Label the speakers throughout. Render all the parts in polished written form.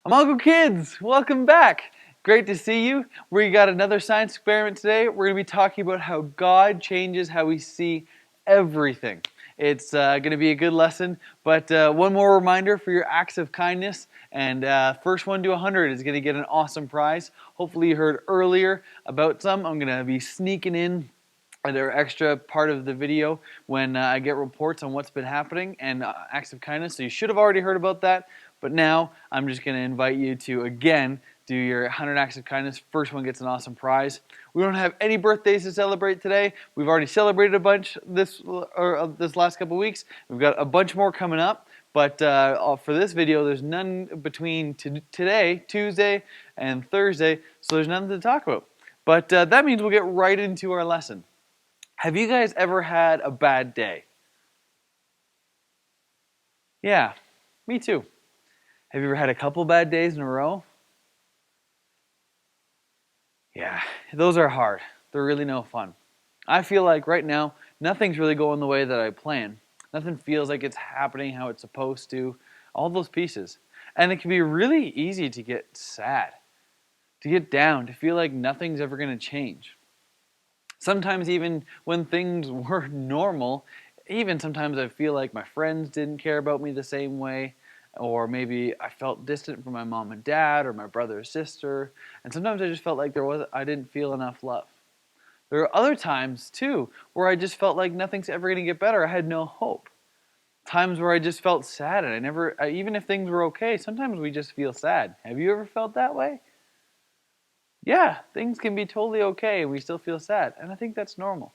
Speaker 1: Imago Kids, welcome back. Great to see you. We got another science experiment today. We're going to be talking about how God changes how we see everything. It's going to be a good lesson, but one more reminder for your acts of kindness, and first one to 100 is going to get an awesome prize. Hopefully you heard earlier about some. I'm going to be sneaking in their extra part of the video when I get reports on what's been happening and acts of kindness. So you should have already heard about that, but now I'm just going to invite you to again do your 100 acts of kindness. First one gets an awesome prize. We don't have any birthdays to celebrate today. We've already celebrated a bunch this last couple weeks. We've got a bunch more coming up. But for this video, there's none between today, Tuesday, and Thursday, so there's nothing to talk about. But that means we'll get right into our lesson. Have you guys ever had a bad day? Yeah, me too. Have you ever had a couple bad days in a row? Yeah, those are hard. They're really no fun. I feel like right now, nothing's really going the way that I plan. Nothing feels like it's happening how it's supposed to. All those pieces. And it can be really easy to get sad, to get down, to feel like nothing's ever going to change. Sometimes even when things were normal, even sometimes I feel like my friends didn't care about me the same way, or maybe I felt distant from my mom and dad or my brother or sister, and sometimes I just felt like I didn't feel enough love. There are other times too where I just felt like nothing's ever going to get better. I had no hope. Times where I just felt sad and even if things were okay, sometimes we just feel sad. Have you ever felt that way? Yeah, things can be totally okay and we still feel sad. And I think that's normal.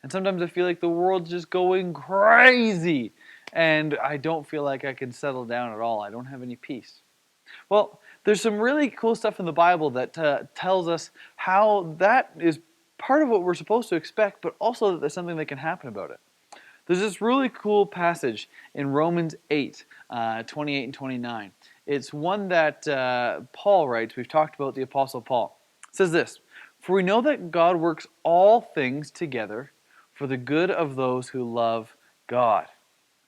Speaker 1: And sometimes I feel like the world's just going crazy and I don't feel like I can settle down at all. I don't have any peace. Well, there's some really cool stuff in the Bible that tells us how that is part of what we're supposed to expect, but also that there's something that can happen about it. There's this really cool passage in Romans 8, 28 and 29. It's one that Paul writes. We've talked about the Apostle Paul. It says this, "For we know that God works all things together for the good of those who love God,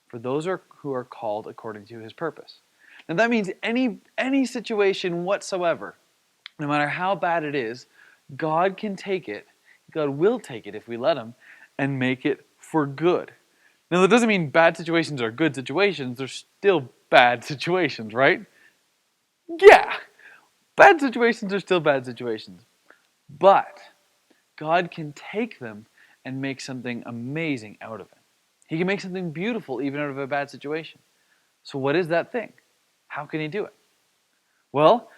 Speaker 1: for those who are called according to His purpose." Now that means any situation whatsoever, no matter how bad it is, God can take it, God will take it if we let Him, and make it for good. Now, that doesn't mean bad situations are good situations. They're still bad situations, right? Yeah, bad situations are still bad situations. But God can take them and make something amazing out of it. He can make something beautiful even out of a bad situation. So what is that thing? How can He do it? Well,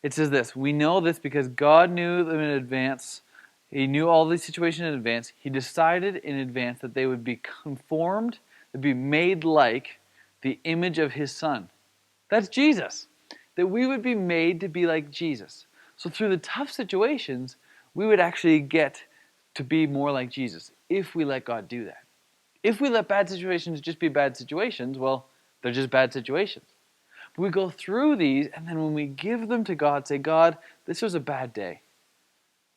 Speaker 1: it says this, "We know this because God knew them in advance. He knew all these situations in advance. He decided in advance that they would be conformed, they'd be made like the image of His Son." That's Jesus. That we would be made to be like Jesus. So through the tough situations, we would actually get to be more like Jesus if we let God do that. If we let bad situations just be bad situations, well, they're just bad situations. But we go through these, and then when we give them to God, say, "God, this was a bad day.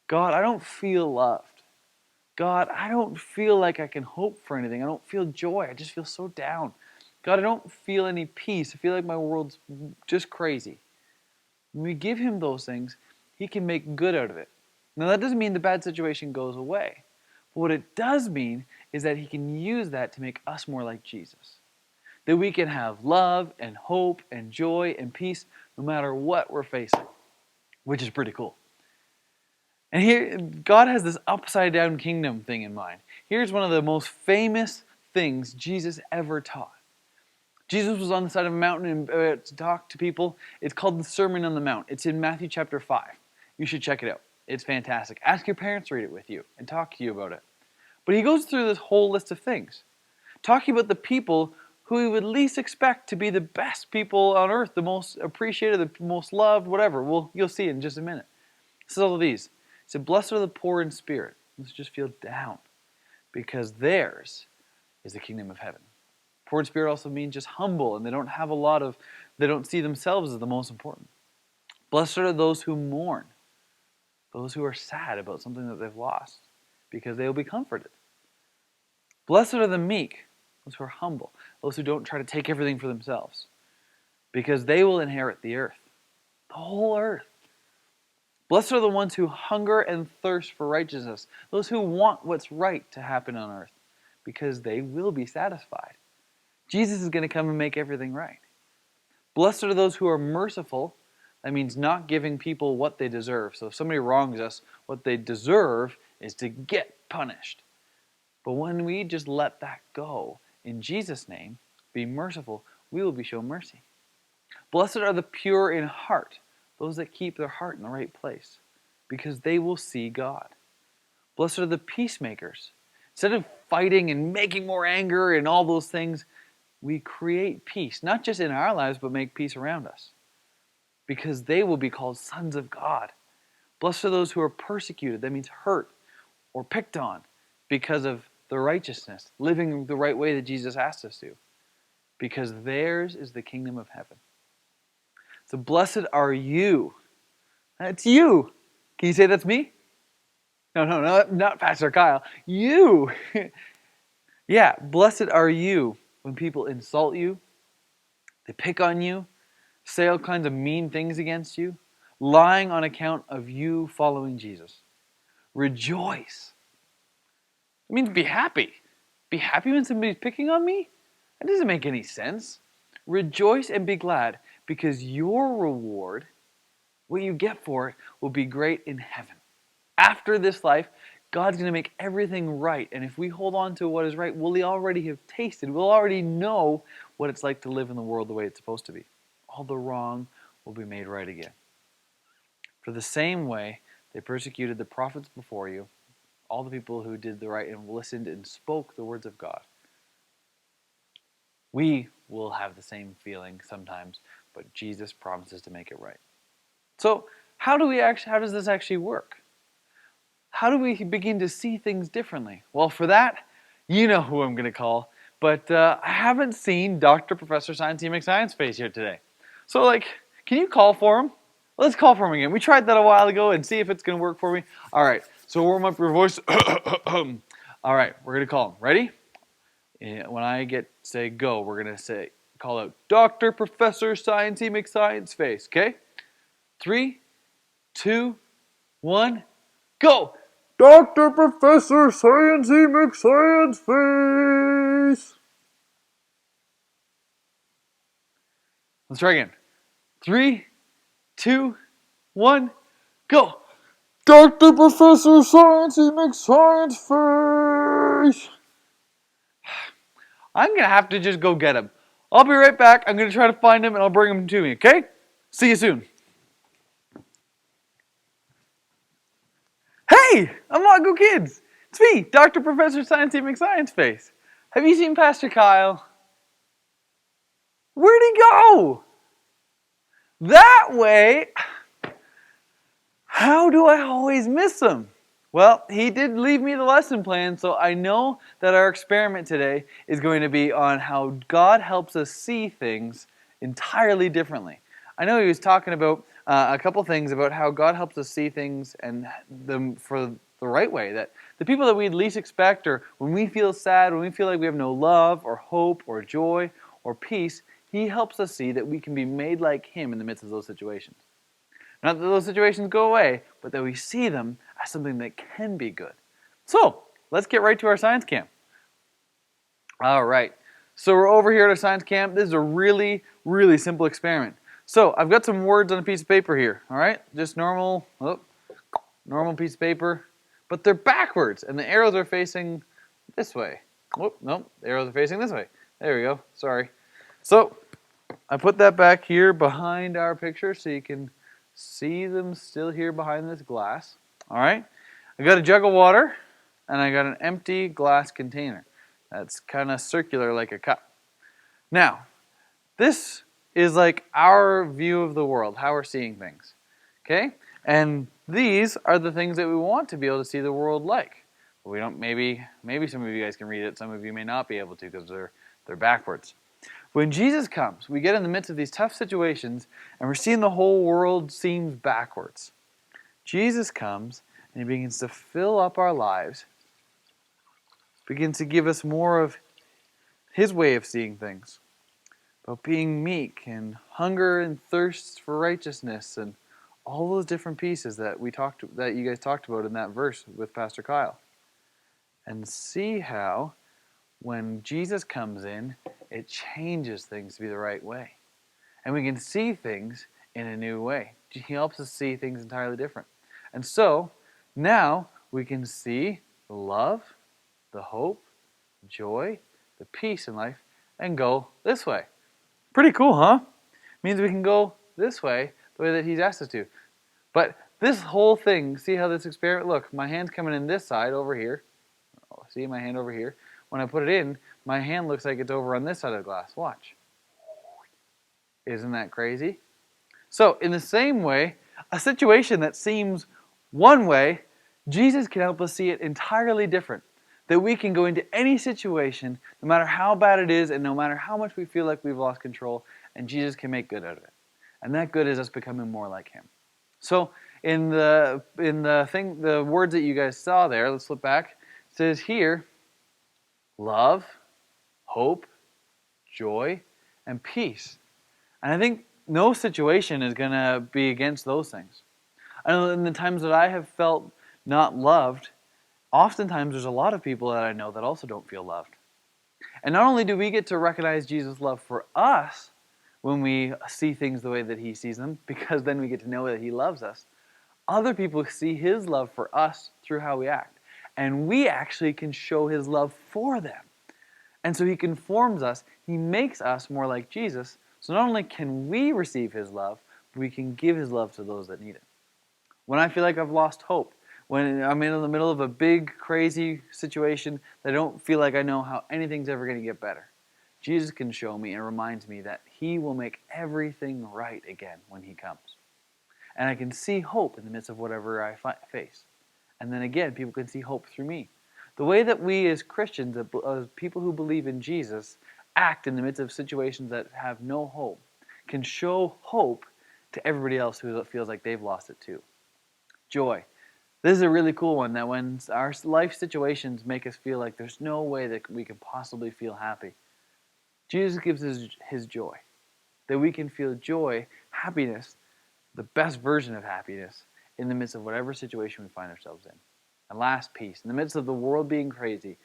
Speaker 1: God, I don't feel loved. God, I don't feel like I can hope for anything. I don't feel joy. I just feel so down. God, I don't feel any peace. I feel like my world's just crazy." When we give Him those things, He can make good out of it. Now, that doesn't mean the bad situation goes away. But what it does mean is that He can use that to make us more like Jesus. That we can have love and hope and joy and peace no matter what we're facing, which is pretty cool. And here, God has this upside down kingdom thing in mind. Here's one of the most famous things Jesus ever taught. Jesus was on the side of a mountain and to talk to people. It's called the Sermon on the Mount. It's in Matthew chapter 5. You should check it out. It's fantastic. Ask your parents to read it with you and talk to you about it. But He goes through this whole list of things, talking about the people who He would least expect to be the best people on earth, the most appreciated, the most loved, whatever. Well, you'll see in just a minute. This is all of these. He said, "Blessed are the poor in spirit." Let's just feel down, because theirs is the kingdom of heaven. Poor in spirit also means just humble, and they don't see themselves as the most important. Blessed are those who mourn, those who are sad about something that they've lost, because they will be comforted. Blessed are the meek, those who are humble, those who don't try to take everything for themselves, because they will inherit the earth. The whole earth. Blessed are the ones who hunger and thirst for righteousness, those who want what's right to happen on earth, because they will be satisfied. Jesus is going to come and make everything right. Blessed are those who are merciful. That means not giving people what they deserve. So if somebody wrongs us, what they deserve is to get punished. But when we just let that go, in Jesus' name, be merciful, we will be shown mercy. Blessed are the pure in heart, those that keep their heart in the right place, because they will see God. Blessed are the peacemakers. Instead of fighting and making more anger and all those things, we create peace, not just in our lives, but make peace around us, because they will be called sons of God. Blessed are those who are persecuted, that means hurt or picked on, because of the righteousness, living the right way that Jesus asked us to, because theirs is the kingdom of heaven. So blessed are you. That's you. Can you say that's me? No, not Pastor Kyle. You. Yeah, blessed are you when people insult you, they pick on you, say all kinds of mean things against you, lying on account of you following Jesus. Rejoice. It means be happy. Be happy when somebody's picking on me? That doesn't make any sense. Rejoice and be glad, because your reward, what you get for it, will be great in heaven. After this life, God's going to make everything right. And if we hold on to what is right, we'll already have tasted. We'll already know what it's like to live in the world the way it's supposed to be. All the wrong will be made right again. For the same way they persecuted the prophets before you, all the people who did the right and listened and spoke the words of God, we will have the same feeling sometimes, but Jesus promises to make it right. So how does this actually work? How do we begin to see things differently? Well, for that, you know who I'm going to call. But I haven't seen Dr. Professor Science Science Face here today. So, can you call for him? Let's call for him again. We tried that a while ago and see if it's going to work for me. All right, so warm up your voice. All right, we're going to call him. Ready? When I say go, we're going to call out Dr. Professor Science Science Face. Okay? 3, 2, 1, go! Dr. Professor Sciencey McScience Face! Let's try again. 3, 2, 1, go! Dr. Professor Sciencey McScience Face! I'm going to have to just go get him. I'll be right back. I'm going to try to find him and I'll bring him to me, okay? See you soon. Hey, Amago Kids! It's me, Dr. Professor Sciencey McScience Face. Have you seen Pastor Kyle? Where'd he go? That way, how do I always miss him? Well, he did leave me the lesson plan, so I know that our experiment today is going to be on how God helps us see things entirely differently. I know he was talking about a couple things about how God helps us see things and them for the right way. That the people that we'd least expect, or when we feel sad, when we feel like we have no love or hope or joy or peace, he helps us see that we can be made like him in the midst of those situations. Not that those situations go away, but that we see them as something that can be good. So, let's get right to our science camp. All right, so we're over here at our science camp. This is a really, really simple experiment. So, I've got some words on a piece of paper here, all right? Just normal piece of paper, but they're backwards, and the arrows are facing this way. Oh, no, the arrows are facing this way. There we go, sorry. So, I put that back here behind our picture so you can see them still here behind this glass. All right. I got a jug of water and I got an empty glass container. That's kind of circular like a cup. Now, this is like our view of the world, how we're seeing things. Okay? And these are the things that we want to be able to see the world like. We don't maybe some of you guys can read it, some of you may not be able to because they're backwards. When Jesus comes, we get in the midst of these tough situations and we're seeing the whole world seems backwards. Jesus comes and he begins to fill up our lives, begins to give us more of his way of seeing things. about being meek and hunger and thirst for righteousness and all those different pieces that you guys talked about in that verse with Pastor Kyle. And see how when Jesus comes in, it changes things to be the right way. And we can see things in a new way. He helps us see things entirely different. And so, now we can see the love, the hope, joy, the peace in life, and go this way. Pretty cool, huh? Means we can go this way, the way that he's asked us to. But this whole thing, see how this experiment, look, my hand's coming in this side over here. Oh, see my hand over here? When I put it in, my hand looks like it's over on this side of the glass. Watch. Isn't that crazy? So, in the same way, a situation that seems one way, Jesus can help us see it entirely different. That we can go into any situation, no matter how bad it is, and no matter how much we feel like we've lost control, and Jesus can make good out of it. And that good is us becoming more like Him. So, in the words that you guys saw there, let's flip back. It says here, love, hope, joy, and peace. And I think no situation is going to be against those things. I know in the times that I have felt not loved, oftentimes there's a lot of people that I know that also don't feel loved. And not only do we get to recognize Jesus' love for us when we see things the way that He sees them, because then we get to know that He loves us, other people see His love for us through how we act. And we actually can show His love for them. And so He conforms us, He makes us more like Jesus. So not only can we receive His love, but we can give His love to those that need it. When I feel like I've lost hope, when I'm in the middle of a big, crazy situation that I don't feel like I know how anything's ever going to get better, Jesus can show me and reminds me that He will make everything right again when He comes. And I can see hope in the midst of whatever I face. And then again, people can see hope through me. The way that we as Christians, as people who believe in Jesus, act in the midst of situations that have no hope, can show hope to everybody else who feels like they've lost it too. Joy. This is a really cool one, that when our life situations make us feel like there's no way that we can possibly feel happy, Jesus gives us His joy. That we can feel joy, happiness, the best version of happiness in the midst of whatever situation we find ourselves in. And last, peace. In the midst of the world being crazy,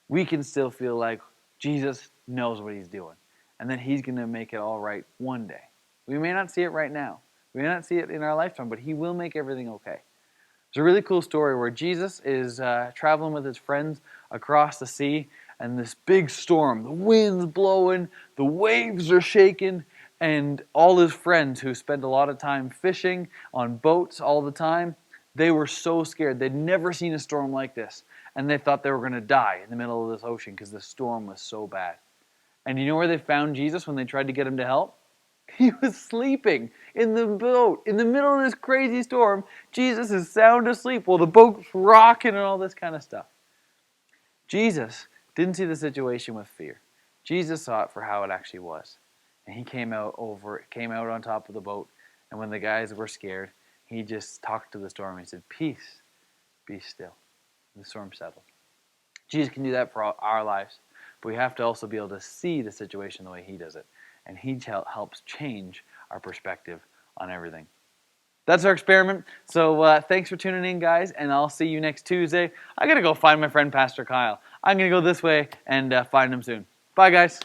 Speaker 1: we can still feel like Jesus knows what He's doing and that He's going to make it all right one day. We may not see it right now. We may not see it in our lifetime, but He will make everything okay. There's a really cool story where Jesus is traveling with His friends across the sea, and this big storm, the wind's blowing, the waves are shaking, and all His friends who spend a lot of time fishing on boats all the time, they were so scared. They'd never seen a storm like this, and they thought they were going to die in the middle of this ocean because the storm was so bad. And you know where they found Jesus when they tried to get Him to help? He was sleeping in the boat in the middle of this crazy storm. Jesus is sound asleep while the boat's rocking and all this kind of stuff. Jesus didn't see the situation with fear. Jesus saw it for how it actually was. And He came out on top of the boat, and when the guys were scared, He just talked to the storm and He said, "Peace, be still." And the storm settled. Jesus can do that for our lives, but we have to also be able to see the situation the way He does it. And He helps change our perspective on everything. That's our experiment. So thanks for tuning in, guys, and I'll see you next Tuesday. I got to go find my friend Pastor Kyle. I'm going to go this way and find him soon. Bye, guys.